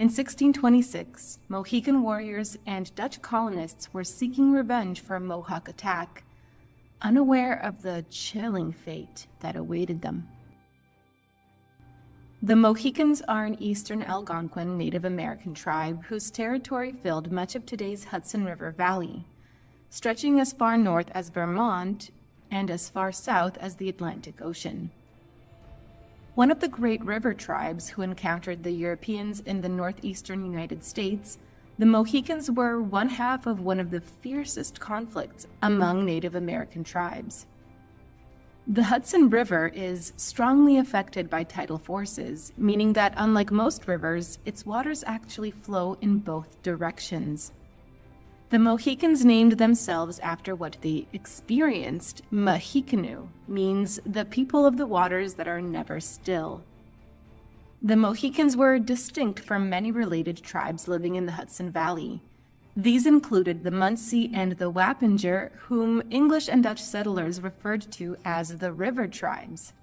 In 1626, Mohican warriors and Dutch colonists were seeking revenge for a Mohawk attack, unaware of the chilling fate that awaited them. The Mohicans are an eastern Algonquin Native American tribe whose territory filled much of today's Hudson River Valley, stretching as far north as Vermont and as far south as the Atlantic Ocean. One of the great river tribes who encountered the Europeans in the northeastern United States, the Mohicans were one half of one of the fiercest conflicts among Native American tribes. The Hudson River is strongly affected by tidal forces, meaning that unlike most rivers, its waters actually flow in both directions. The Mohicans named themselves after what they experienced. Mahikanu means the people of the waters that are never still. The Mohicans were distinct from many related tribes living in the Hudson Valley. These included the Munsee and the Wappinger, whom English and Dutch settlers referred to as the river tribes.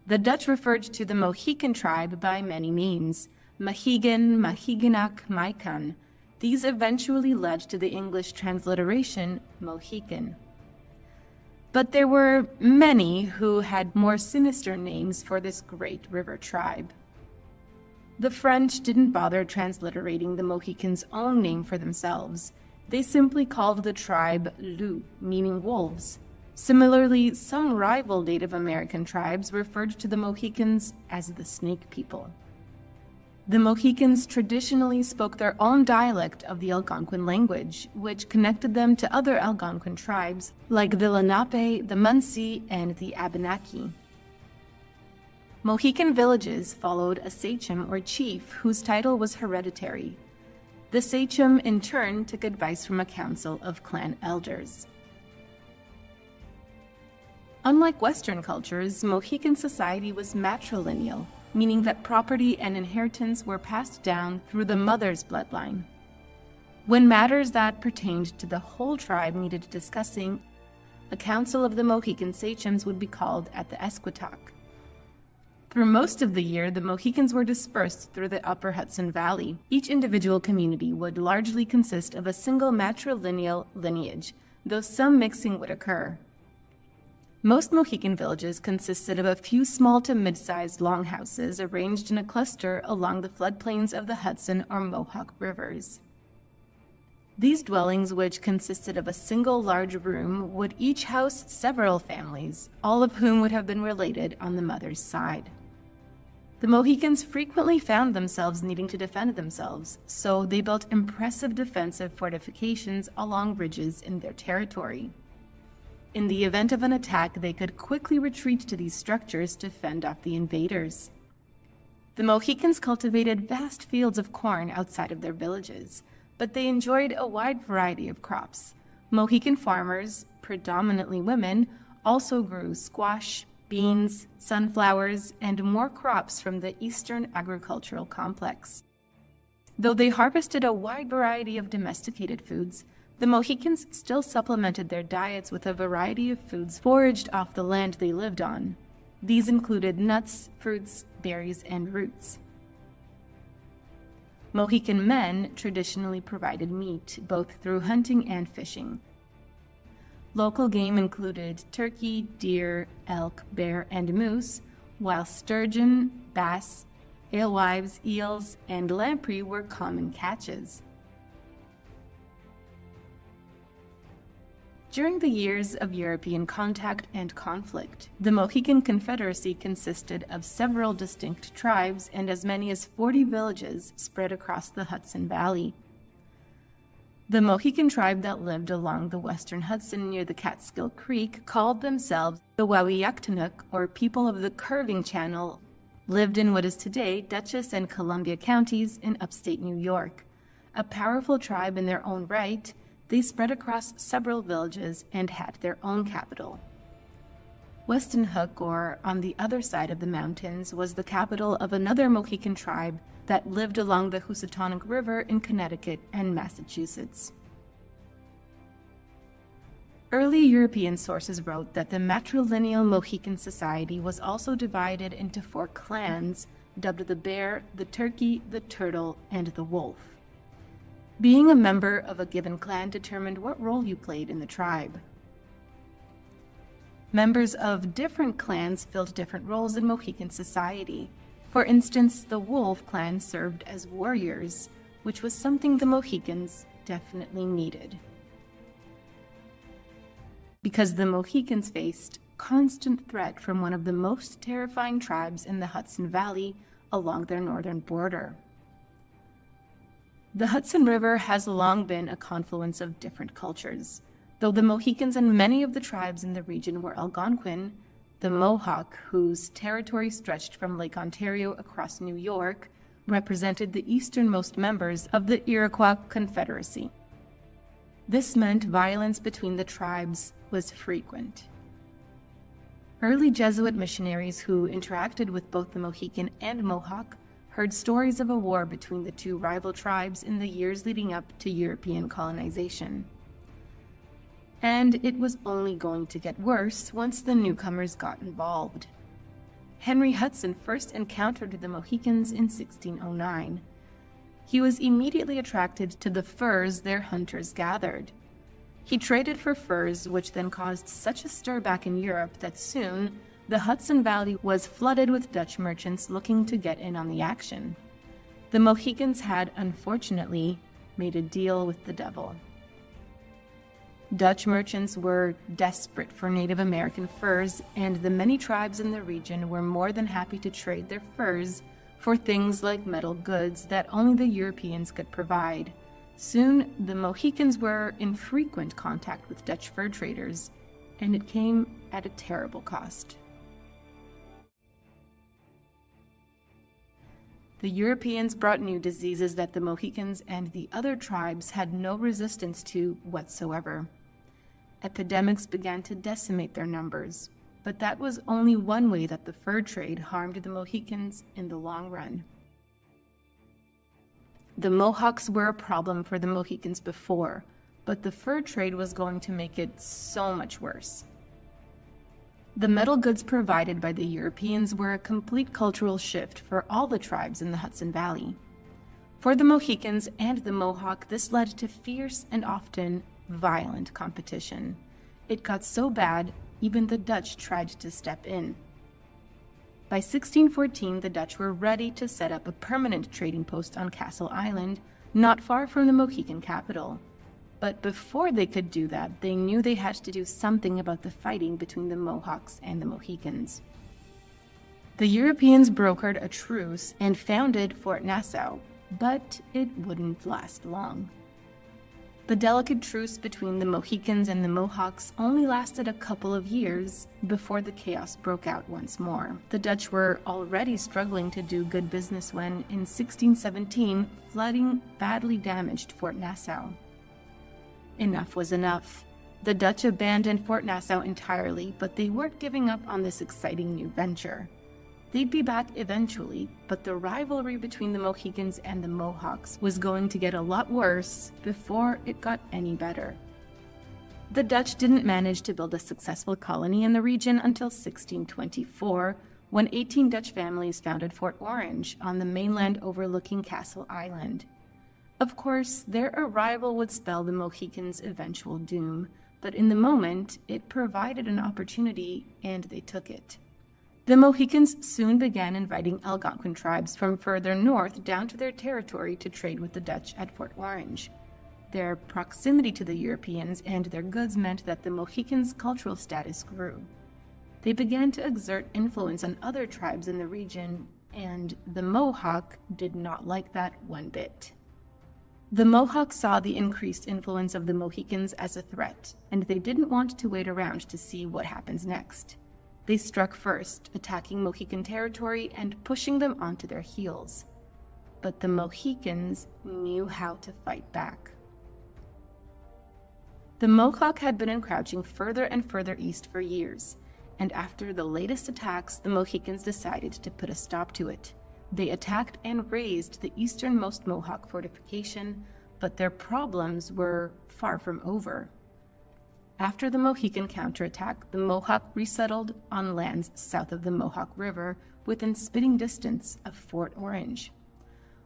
The Dutch referred to the Mohican tribe by many names: Mahigan, Mahiganak, Maikan. These eventually led to the English transliteration Mohican. But there were many who had more sinister names for this great river tribe. The French didn't bother transliterating the Mohicans' own name for themselves. They simply called the tribe Loup, meaning wolves. Similarly, some rival Native American tribes referred to the Mohicans as the Snake People. The Mohicans traditionally spoke their own dialect of the Algonquin language, which connected them to other Algonquin tribes like the Lenape, the Munsee, and the Abenaki. Mohican villages followed a sachem or chief whose title was hereditary. The sachem, in turn, took advice from a council of clan elders. Unlike Western cultures, Mohican society was matrilineal, meaning that property and inheritance were passed down through the mother's bloodline. When matters that pertained to the whole tribe needed discussing, a council of the Mohican sachems would be called at the Esquatock. Through most of the year, the Mohicans were dispersed through the upper Hudson Valley. Each individual community would largely consist of a single matrilineal lineage, though some mixing would occur. Most Mohican villages consisted of a few small to mid-sized longhouses arranged in a cluster along the floodplains of the Hudson or Mohawk rivers. These dwellings, which consisted of a single large room, would each house several families, all of whom would have been related on the mother's side. The Mohicans frequently found themselves needing to defend themselves, so they built impressive defensive fortifications along ridges in their territory. In the event of an attack, they could quickly retreat to these structures to fend off the invaders. The Mohicans cultivated vast fields of corn outside of their villages, but they enjoyed a wide variety of crops. Mohican farmers, predominantly women, also grew squash, beans, sunflowers, and more crops from the Eastern agricultural complex. Though they harvested a wide variety of domesticated foods, the Mohicans still supplemented their diets with a variety of foods foraged off the land they lived on. These included nuts, fruits, berries, and roots. Mohican men traditionally provided meat, both through hunting and fishing. Local game included turkey, deer, elk, bear, and moose, while sturgeon, bass, alewives, eels, and lamprey were common catches. During the years of European contact and conflict, the Mohican Confederacy consisted of several distinct tribes and as many as 40 villages spread across the Hudson Valley. The Mohican tribe that lived along the western Hudson near the Catskill Creek called themselves the Wawiyaktanuk, or People of the Curving Channel, lived in what is today Dutchess and Columbia counties in upstate New York. A powerful tribe in their own right, they spread across several villages and had their own capital. Weston Hook, or on the other side of the mountains, was the capital of another Mohican tribe that lived along the Housatonic River in Connecticut and Massachusetts. Early European sources wrote that the matrilineal Mohican society was also divided into 4 clans, dubbed the bear, the turkey, the turtle, and the wolf. Being a member of a given clan determined what role you played in the tribe. Members of different clans filled different roles in Mohican society. For instance, the Wolf clan served as warriors, which was something the Mohicans definitely needed. Because the Mohicans faced constant threat from one of the most terrifying tribes in the Hudson Valley along their northern border. The Hudson River has long been a confluence of different cultures. Though the Mohicans and many of the tribes in the region were Algonquin, the Mohawk, whose territory stretched from Lake Ontario across New York, represented the easternmost members of the Iroquois Confederacy. This meant violence between the tribes was frequent. Early Jesuit missionaries who interacted with both the Mohican and Mohawk heard stories of a war between the two rival tribes in the years leading up to European colonization. And it was only going to get worse once the newcomers got involved. Henry Hudson first encountered the Mohicans in 1609. He was immediately attracted to the furs their hunters gathered. He traded for furs, which then caused such a stir back in Europe that soon the Hudson Valley was flooded with Dutch merchants looking to get in on the action. The Mohicans had, unfortunately, made a deal with the devil. Dutch merchants were desperate for Native American furs, and the many tribes in the region were more than happy to trade their furs for things like metal goods that only the Europeans could provide. Soon, the Mohicans were in frequent contact with Dutch fur traders, and it came at a terrible cost. The Europeans brought new diseases that the Mohicans and the other tribes had no resistance to whatsoever. Epidemics began to decimate their numbers, but that was only one way that the fur trade harmed the Mohicans in the long run. The Mohawks were a problem for the Mohicans before, but the fur trade was going to make it so much worse. The metal goods provided by the Europeans were a complete cultural shift for all the tribes in the Hudson Valley. For the Mohicans and the Mohawk, this led to fierce and often violent competition. It got so bad, even the Dutch tried to step in. By 1614, the Dutch were ready to set up a permanent trading post on Castle Island, not far from the Mohican capital. But before they could do that, they knew they had to do something about the fighting between the Mohawks and the Mohicans. The Europeans brokered a truce and founded Fort Nassau, but it wouldn't last long. The delicate truce between the Mohicans and the Mohawks only lasted a couple of years before the chaos broke out once more. The Dutch were already struggling to do good business when, in 1617, flooding badly damaged Fort Nassau. Enough was enough. The Dutch abandoned Fort Nassau entirely, but they weren't giving up on this exciting new venture. They'd be back eventually, but the rivalry between the Mohicans and the Mohawks was going to get a lot worse before it got any better. The Dutch didn't manage to build a successful colony in the region until 1624, when 18 Dutch families founded Fort Orange on the mainland overlooking Castle Island. Of course, their arrival would spell the Mohicans' eventual doom, but in the moment, it provided an opportunity, and they took it. The Mohicans soon began inviting Algonquin tribes from further north down to their territory to trade with the Dutch at Fort Orange. Their proximity to the Europeans and their goods meant that the Mohicans' cultural status grew. They began to exert influence on other tribes in the region, and the Mohawk did not like that one bit. The Mohawks saw the increased influence of the Mohicans as a threat, and they didn't want to wait around to see what happens next. They struck first, attacking Mohican territory and pushing them onto their heels. But the Mohicans knew how to fight back. The Mohawk had been encroaching further and further east for years, and after the latest attacks, the Mohicans decided to put a stop to it. They attacked and razed the easternmost Mohawk fortification, but their problems were far from over. After the Mohican counterattack, the Mohawk resettled on lands south of the Mohawk River, within spitting distance of Fort Orange.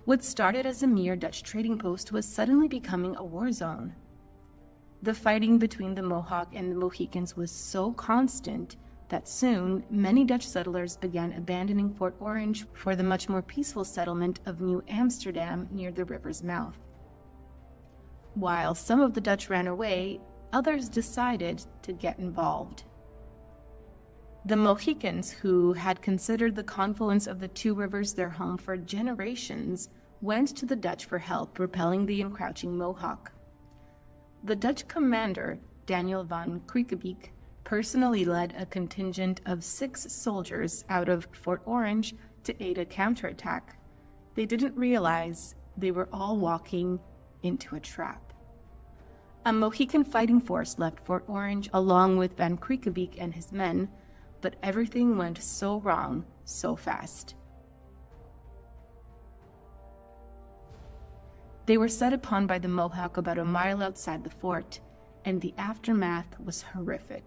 What started as a mere Dutch trading post was suddenly becoming a war zone. The fighting between the Mohawk and the Mohicans was so constant that soon many Dutch settlers began abandoning Fort Orange for the much more peaceful settlement of New Amsterdam near the river's mouth. While some of the Dutch ran away, others decided to get involved. The Mohicans, who had considered the confluence of the two rivers their home for generations, went to the Dutch for help repelling the encroaching Mohawk. The Dutch commander, Daniel van Kriekebeke, personally led a contingent of 6 soldiers out of Fort Orange to aid a counterattack. They didn't realize they were all walking into a trap. A Mohican fighting force left Fort Orange along with Van Kriekebeke and his men, but everything went so wrong so fast. They were set upon by the Mohawk about a mile outside the fort, and the aftermath was horrific.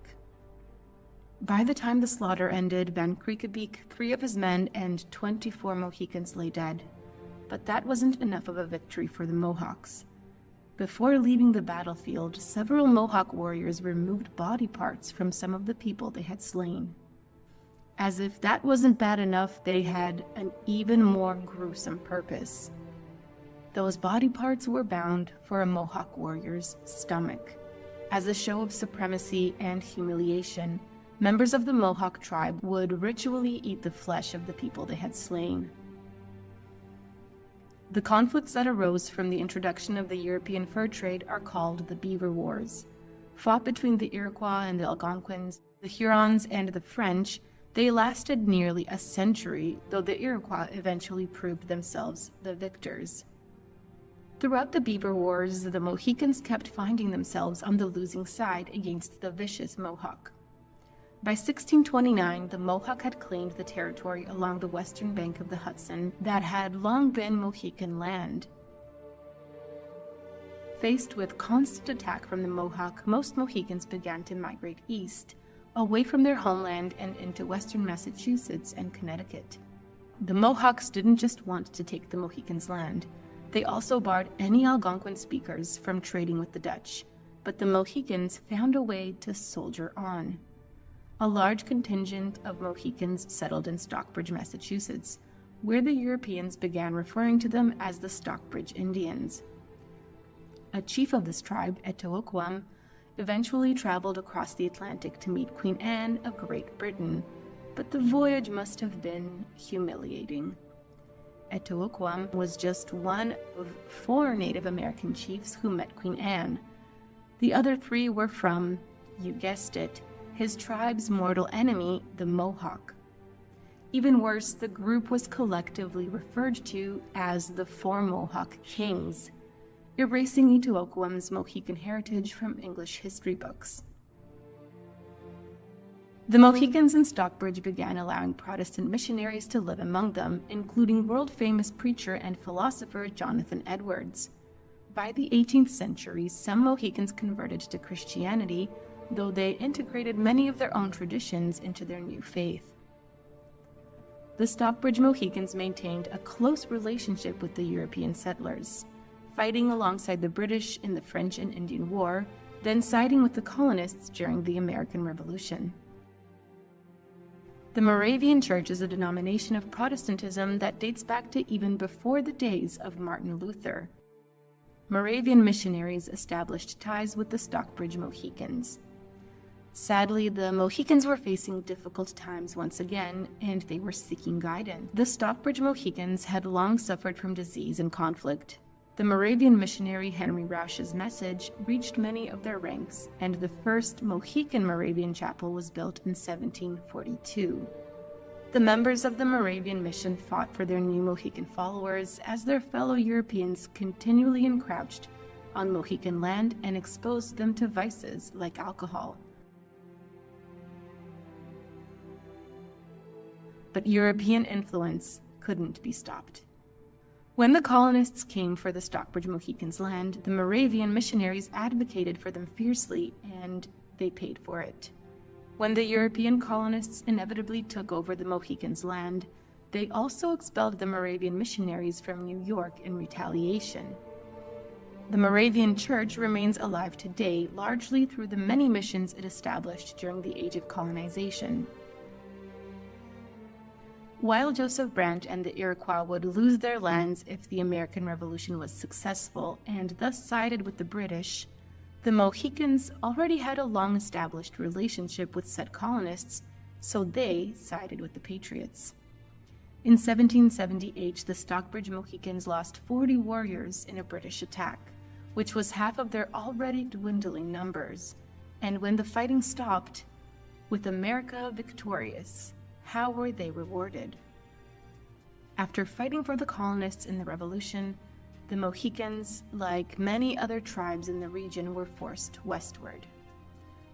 By the time the slaughter ended, Van Kriekebeke, 3 of his men, and 24 Mohicans lay dead. But that wasn't enough of a victory for the Mohawks. Before leaving the battlefield, several Mohawk warriors removed body parts from some of the people they had slain. As if that wasn't bad enough, they had an even more gruesome purpose. Those body parts were bound for a Mohawk warrior's stomach. As a show of supremacy and humiliation, members of the Mohawk tribe would ritually eat the flesh of the people they had slain. The conflicts that arose from the introduction of the European fur trade are called the Beaver Wars. Fought between the Iroquois and the Algonquins, the Hurons and the French, they lasted nearly a century, though the Iroquois eventually proved themselves the victors. Throughout the Beaver Wars, the Mohicans kept finding themselves on the losing side against the vicious Mohawk. By 1629, the Mohawk had claimed the territory along the western bank of the Hudson that had long been Mohican land. Faced with constant attack from the Mohawk, most Mohicans began to migrate east, away from their homeland and into western Massachusetts and Connecticut. The Mohawks didn't just want to take the Mohicans' land. They also barred any Algonquin speakers from trading with the Dutch, but the Mohicans found a way to soldier on. A large contingent of Mohicans settled in Stockbridge, Massachusetts, where the Europeans began referring to them as the Stockbridge Indians. A chief of this tribe, Etowaquam, eventually traveled across the Atlantic to meet Queen Anne of Great Britain, but the voyage must have been humiliating. Etowaquam was just one of 4 Native American chiefs who met Queen Anne. The other 3 were from, you guessed it, his tribe's mortal enemy, the Mohawk. Even worse, the group was collectively referred to as the 4 Mohawk Kings, erasing Etowaquam's Mohican heritage from English history books. The Mohicans in Stockbridge began allowing Protestant missionaries to live among them, including world-famous preacher and philosopher Jonathan Edwards. By the 18th century, some Mohicans converted to Christianity, though they integrated many of their own traditions into their new faith. The Stockbridge Mohicans maintained a close relationship with the European settlers, fighting alongside the British in the French and Indian War, then siding with the colonists during the American Revolution. The Moravian Church is a denomination of Protestantism that dates back to even before the days of Martin Luther. Moravian missionaries established ties with the Stockbridge Mohicans. Sadly, the Mohicans were facing difficult times once again, and they were seeking guidance. The Stockbridge Mohicans had long suffered from disease and conflict. The Moravian missionary Henry Rausch's message reached many of their ranks, and the first Mohican Moravian chapel was built in 1742. The members of the Moravian mission fought for their new Mohican followers as their fellow Europeans continually encroached on Mohican land and exposed them to vices like alcohol. But European influence couldn't be stopped. When the colonists came for the Stockbridge Mohicans' land, the Moravian missionaries advocated for them fiercely, and they paid for it. When the European colonists inevitably took over the Mohicans' land, they also expelled the Moravian missionaries from New York in retaliation. The Moravian Church remains alive today, largely through the many missions it established during the Age of Colonization. While Joseph Brant and the Iroquois would lose their lands if the American Revolution was successful and thus sided with the British, the Mohicans already had a long-established relationship with said colonists, so they sided with the Patriots. In 1778, the Stockbridge Mohicans lost 40 warriors in a British attack, which was half of their already dwindling numbers. And when the fighting stopped, with America victorious, how were they rewarded? After fighting for the colonists in the Revolution, the Mohicans, like many other tribes in the region, were forced westward.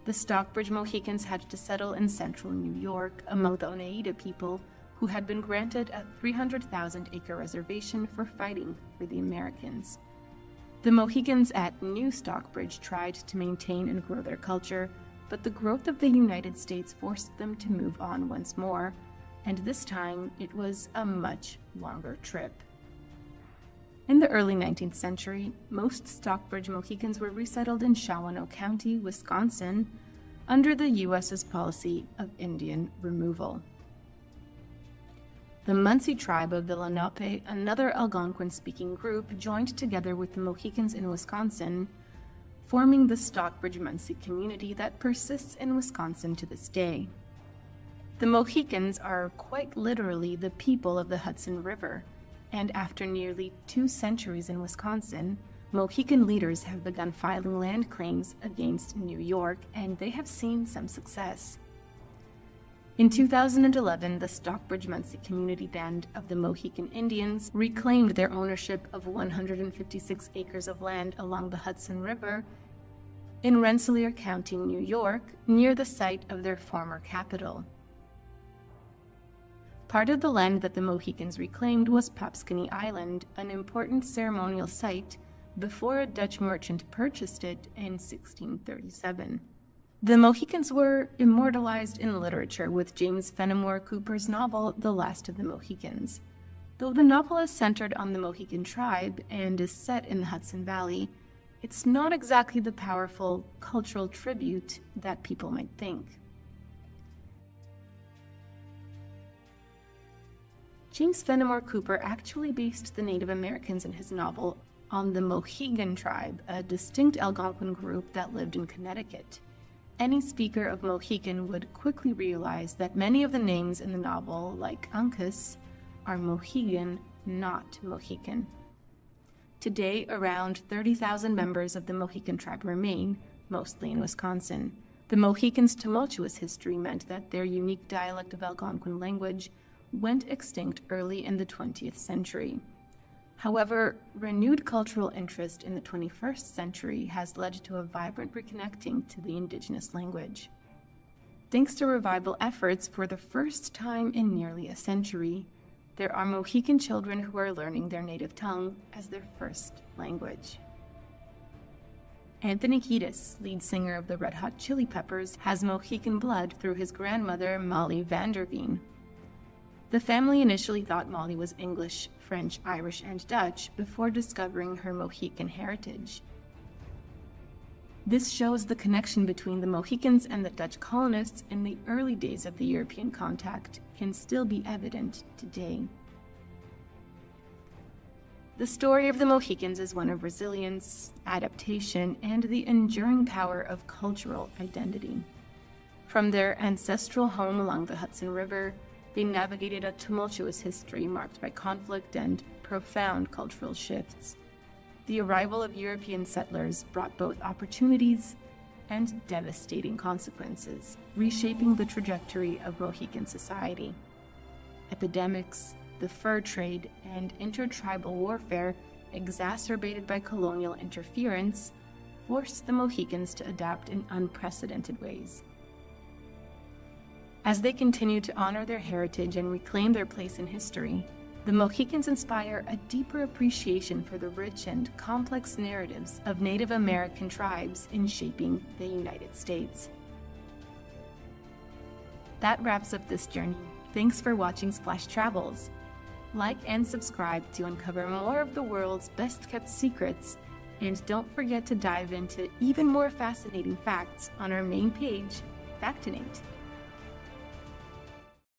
The Stockbridge Mohicans had to settle in central New York among the Oneida people, who had been granted a 300,000-acre reservation for fighting for the Americans. The Mohicans at New Stockbridge tried to maintain and grow their culture, but the growth of the United States forced them to move on once more, and this time it was a much longer trip. In the early 19th century, most Stockbridge Mohicans were resettled in Shawanoe County, Wisconsin, under the U.S.'s policy of Indian removal. The Munsee tribe of the Lenape, another Algonquin-speaking group, joined together with the Mohicans in Wisconsin, forming the Stockbridge-Munsee community that persists in Wisconsin to this day. The Mohicans are quite literally the people of the Hudson River, and after nearly 2 centuries in Wisconsin, Mohican leaders have begun filing land claims against New York, and they have seen some success. In 2011, the Stockbridge-Munsee Community Band of the Mohican Indians reclaimed their ownership of 156 acres of land along the Hudson River in Rensselaer County, New York, near the site of their former capital. Part of the land that the Mohicans reclaimed was Papscony Island, an important ceremonial site before a Dutch merchant purchased it in 1637. The Mohicans were immortalized in literature with James Fenimore Cooper's novel, The Last of the Mohicans. Though the novel is centered on the Mohican tribe and is set in the Hudson Valley, it's not exactly the powerful cultural tribute that people might think. James Fenimore Cooper actually based the Native Americans in his novel on the Mohegan tribe, a distinct Algonquin group that lived in Connecticut. Any speaker of Mohican would quickly realize that many of the names in the novel, like Uncas, are Mohegan, not Mohican. Today, around 30,000 members of the Mohican tribe remain, mostly in Wisconsin. The Mohicans' tumultuous history meant that their unique dialect of Algonquin language went extinct early in the 20th century. However, renewed cultural interest in the 21st century has led to a vibrant reconnecting to the indigenous language. Thanks to revival efforts, for the first time in nearly a century, there are Mohican children who are learning their native tongue as their first language. Anthony Kiedis, lead singer of the Red Hot Chili Peppers, has Mohican blood through his grandmother, Molly Vanderveen. The family initially thought Molly was English, French, Irish, and Dutch before discovering her Mohican heritage. This shows the connection between the Mohicans and the Dutch colonists in the early days of the European contact can still be evident today. The story of the Mohicans is one of resilience, adaptation, and the enduring power of cultural identity. From their ancestral home along the Hudson River, they navigated a tumultuous history marked by conflict and profound cultural shifts. The arrival of European settlers brought both opportunities and devastating consequences, reshaping the trajectory of Mohican society. Epidemics, the fur trade, and intertribal warfare, exacerbated by colonial interference, forced the Mohicans to adapt in unprecedented ways. As they continue to honor their heritage and reclaim their place in history, the Mohicans inspire a deeper appreciation for the rich and complex narratives of Native American tribes in shaping the United States. That wraps up this journey. Thanks for watching Splash Travels. Like and subscribe to uncover more of the world's best-kept secrets, and don't forget to dive into even more fascinating facts on our main page, Factinate.